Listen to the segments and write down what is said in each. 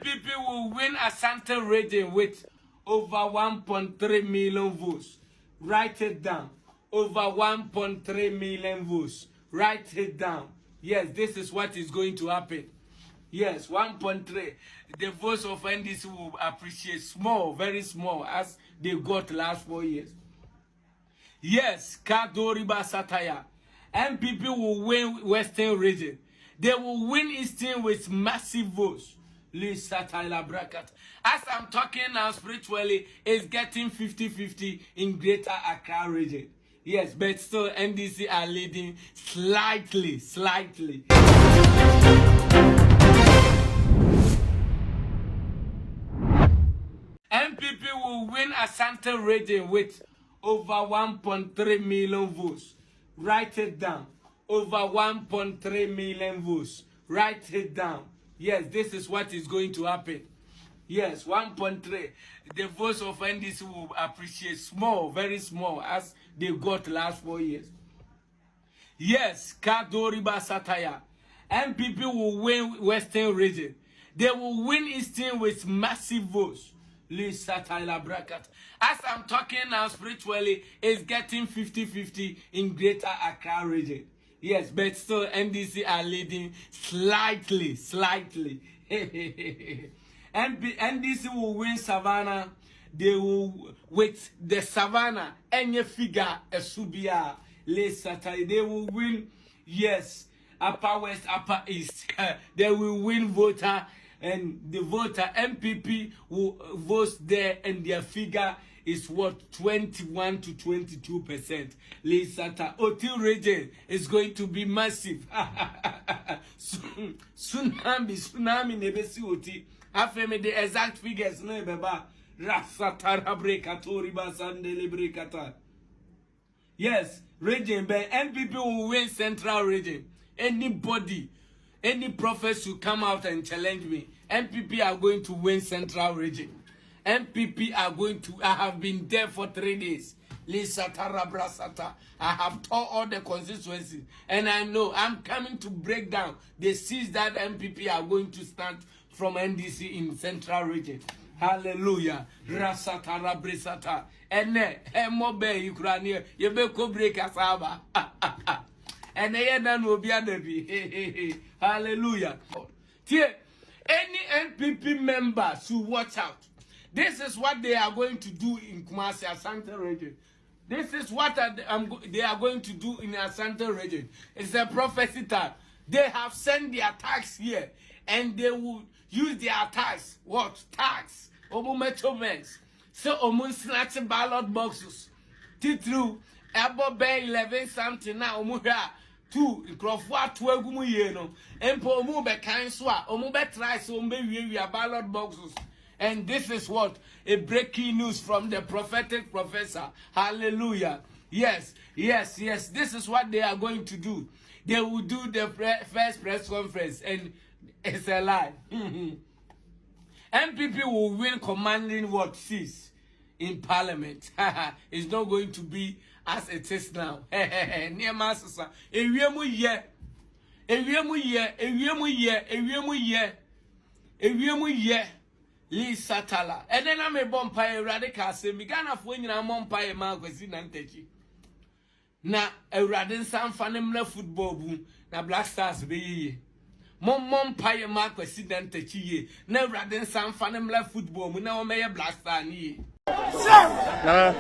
NPP will win Asante region with over 1.3 million votes. Write it down. Over 1.3 million votes. Write it down. Yes, this is what is going to happen. Yes, 1.3. The votes of NDC will appreciate small, very small, as they got last 4 years. Yes, Kadoriba Sataya. NPP will win Western region. They will win Eastern with massive votes. As I'm talking now spiritually, it's getting 50-50 in Greater Accra region. Yes, but still NDC are leading slightly. NPP will win Asante region with over 1.3 million votes. Write it down. Over 1.3 million votes. Write it down. Yes, this is what is going to happen. Yes, 1.3. The votes of NDC will appreciate small, very small, as they got last 4 years. Yes, Kadoriba Sataya. NPP will win Western region. They will win Eastern with massive votes. As I'm talking now spiritually, it's getting 50-50 in Greater Accra region. Yes, but still NDC are leading slightly. NDC will win Savannah. They will, with the Savannah, any figure, a Subia, they will win, yes, Upper West, Upper East. They will win voter, and the voter NPP will vote there, and their figure is what, 21 to 22%. Otil region is going to be massive. Tsunami nebesi oti. After the exact figures, no beba. Yes, region, but NPP will win Central region. Anybody, any prophet should come out and challenge me. NPP are going to win Central region. NPP are going to, I have been there for 3 days. I have taught all the constituencies, and I know I'm coming to break down the seats that NPP are going to stand from NDC in Central region. Hallelujah. Rasatara brisata. Ene emobe Ukraine. Yebe ko break asaba. Ene yedan obi anabi. Hallelujah. Any NPP member should watch out. This is what they are going to do in Kumasi Asante region. This is what they are going to do in Asante region. It's a prophecy time. They have sent their tax here, and they will use their tax. What? Tax. Omumetomens. So omun snatching ballot boxes. Titru. Abo be 11 something now. Omuha 2. Crofwa 12 yeno. Empo omu be kanswa. Omu be try so ombe we ballot boxes. And this is what? A breaking news from the prophetic professor. Hallelujah. Yes. This is what they are going to do. They will do the first press conference, and it's a lie. NPP will win commanding what seats in parliament. It's not going to be as it is now. Near Master. Ewiemu ye. Lee Satala. And then I'm a bumpire radical. Say, Migana for when I'm umpire magazine and techi. Na a radin San Fanimla football boom. Na Black Stars be ye. Mom pie magazine and techi. Na radin San Fanimla football. We now may a Black Star ye. Yeah.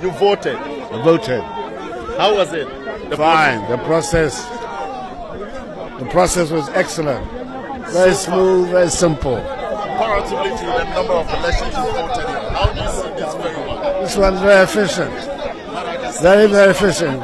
You voted. I voted. How was it? Fine. The process was excellent. Very smooth, very simple. Comparatively to the number of elections you voted in, how do you see this very well? This one's very efficient. Very efficient.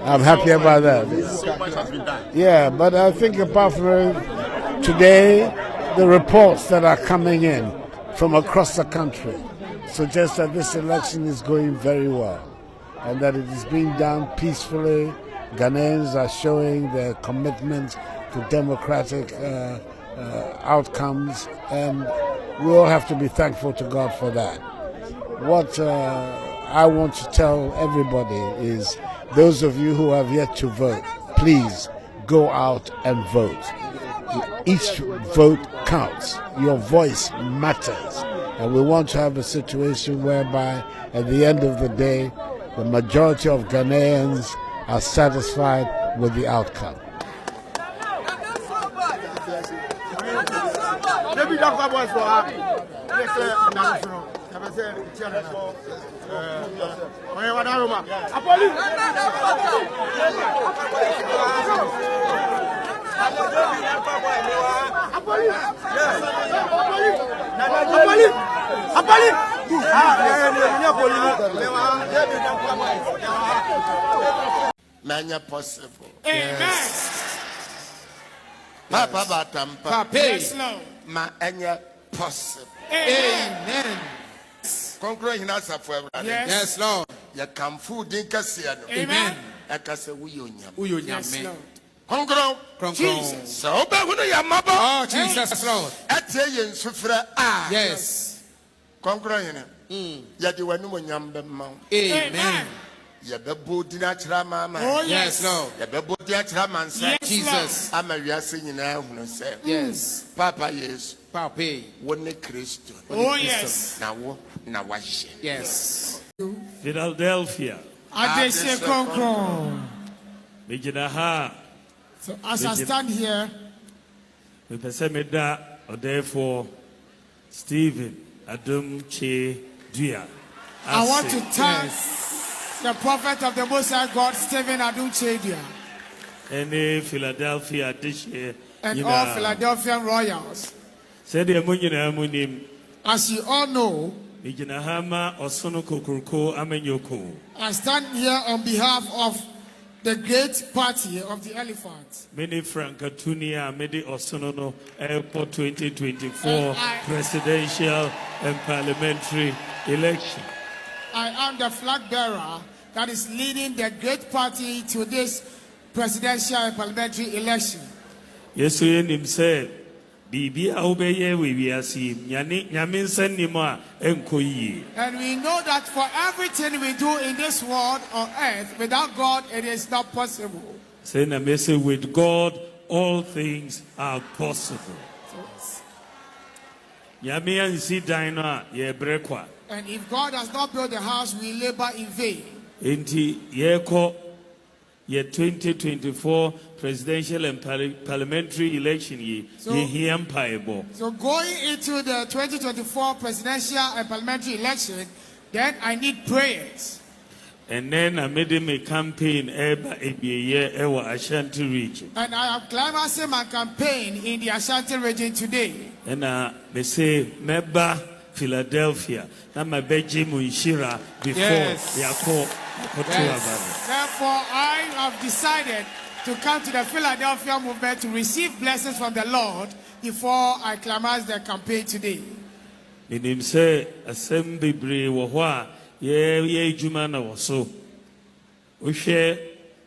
I'm happy about that. So much has been done. Yeah, but I think apart from today, the reports that are coming in from across the country suggest that this election is going very well and that it is being done peacefully. Ghanaians are showing their commitment to democratic outcomes, and we all have to be thankful to God for that. What I want to tell everybody is, those of you who have yet to vote, please go out and vote. each vote counts. Your voice matters. And we want to have a situation whereby at the end of the day, the majority of Ghanaians are satisfied with the outcome. Manya possible. Amen. Papa Batampa. Papa. Yes, Lord. Ma anya possible. Amen. Concrete hinasa for everybody. Yes, Lord. Ya kamfu dinka siano. Amen. Ekase uyonya. Yes, Lord. Concrete. Jesus. So oba hunu ya mabo. Oh, Jesus, Lord. Etie yen sufra a. Yes. Concrete hina. Ya di wanu mo nyambe ma. Amen. Ya bebo dina chira mama. Oh, yes, Lord. Ya bebo dina chira mansa. Jesus. Ama wiase nyina hunu se. Yes. Papa yes. Papa. Wone Kristo. Oh, yes. Na wo na wahye. Yes. Philadelphia. Adeshe Konkron. Mijinaha. So as I stand here, Me pesemeda or therefore Stephen Adum Che Dua. I want to thank the prophet of the Most High God, Stephen Adunchedia, Any Philadelphia this year. and all Philadelphian royals. Said the Munina Munim. As you all know, Mijinahama or Sono Kokurko Amenyoko. I stand here on behalf of the great party of the elephant. Many Frankatunia, Medi Osono Airport 2024 I- presidential and parliamentary election. I am the flag bearer that is leading the great party to this presidential and parliamentary election. Yesu yenim sɛ biribi a wobɛyɛ wɔ wiase nyame nsa nnim a ɛnkɔ yie. And we know that for everything we do in this world on earth, without God, it is not possible. Sɛ na mɛsɛ with God all things are possible. Nyame ansi dan no a yɛbrɛ kwa. And if God has not built the house, we labor in vain. Enti yɛkɔ yɛ 2024 presidential and parliamentary election yi yɛhia mpaebɔ. So going into the 2024 presidential and parliamentary election, then I need prayers. And then I made me campaign ɛba ebieyɛ ɛwɔ Ashanti region. And I am climaxing my campaign in the Ashanti region today. Ɛna me say mɛba Philadelphia na mabɛgye mu nhyira before Yes. yɛakɔ to aba. Therefore, I have decided to come to the Philadelphia movement to receive blessings from the Lord before I climax the campaign today. Menim sɛ asɛm bebree wɔ hɔ a yɛyɛ adwuma na wɔ so. Wohwɛ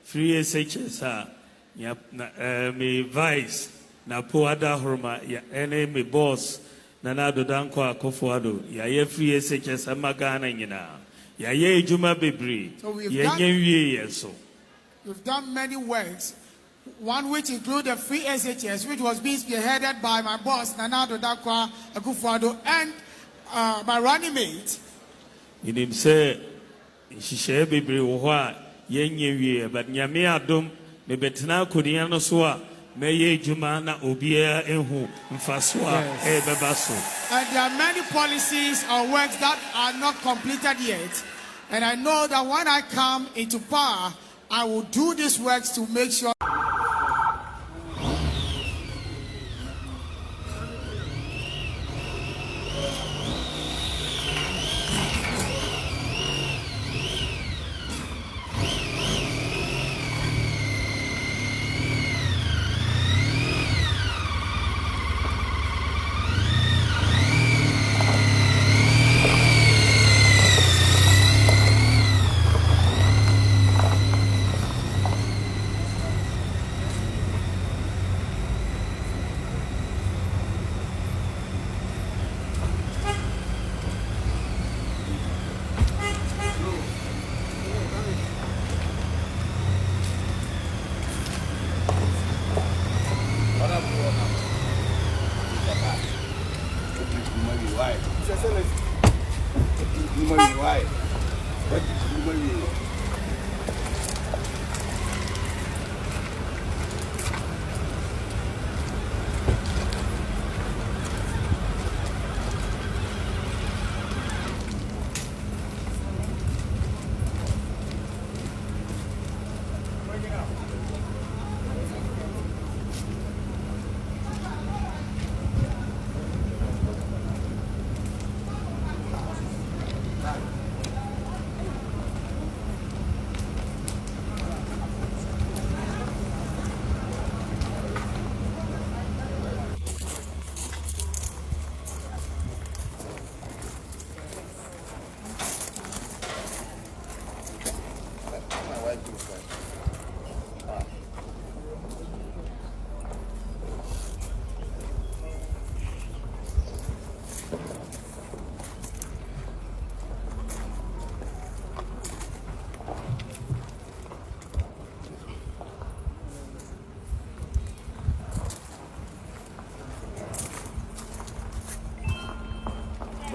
free SHS a me vice na po ada horoma ɛne me boss na adodankɔ akɔfoado yɛayɛ free SHS ama Ghana nyinaa. Yɛayɛ adwuma bebree. So we've Yɛnyɛ wie yɛ so. We've done many works, one which included the free SHS, which was being spearheaded by my boss, Nana Dodakwa Akufo-Addo, and my running mate. Menim sɛ nhyehyɛeɛ bebree wɔ hɔ a yɛnyɛ wie, but Nyame adom mebɛtena akonnwa no so a mɛyɛ adwuma na obiara ehu mfaso a ɛbɛba so. And there are many policies or works that are not completed yet. And I know that when I come into power, I will do these works to make sure Why?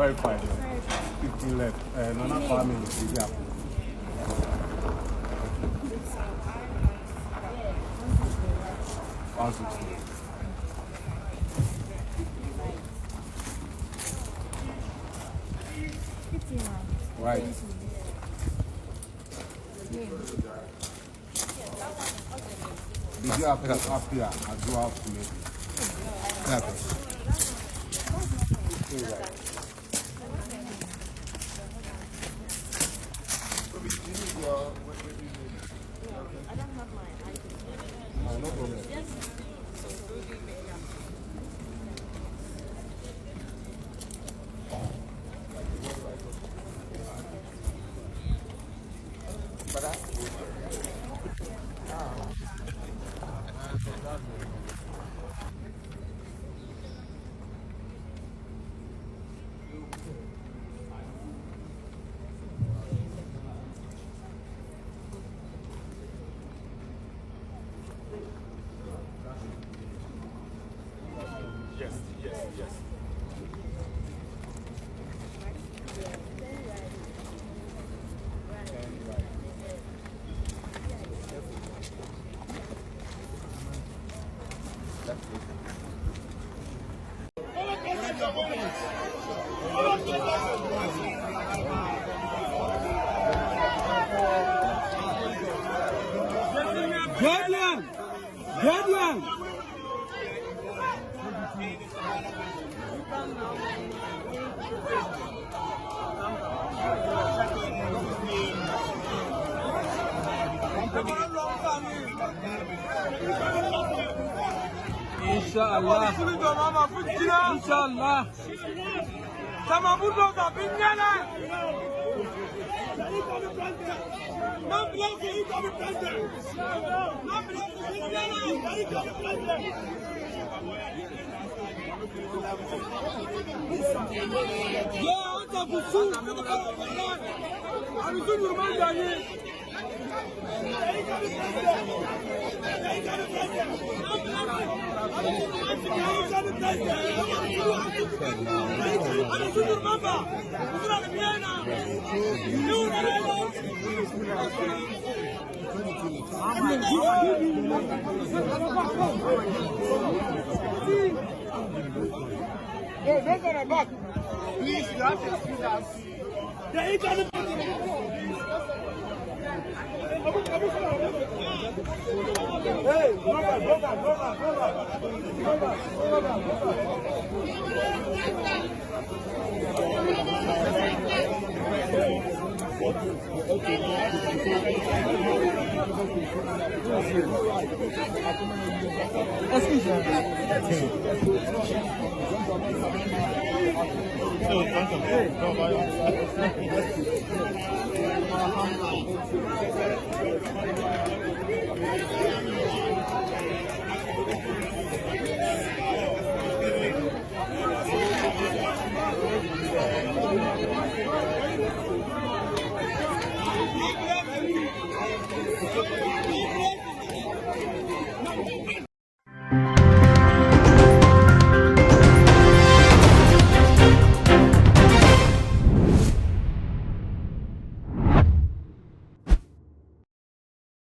Very fine. 15 left. Nana farming is easy. Right. Did you have Appiah as well to make? Guardian! Inshallah. Inshallah. Sama budo ka binyana. No block you come president. No block binyana. Yo, anta busu. Ani tu normal dani. Hey, don't go back. Please, you have to see that. Yeah, he got it. Hey, go back.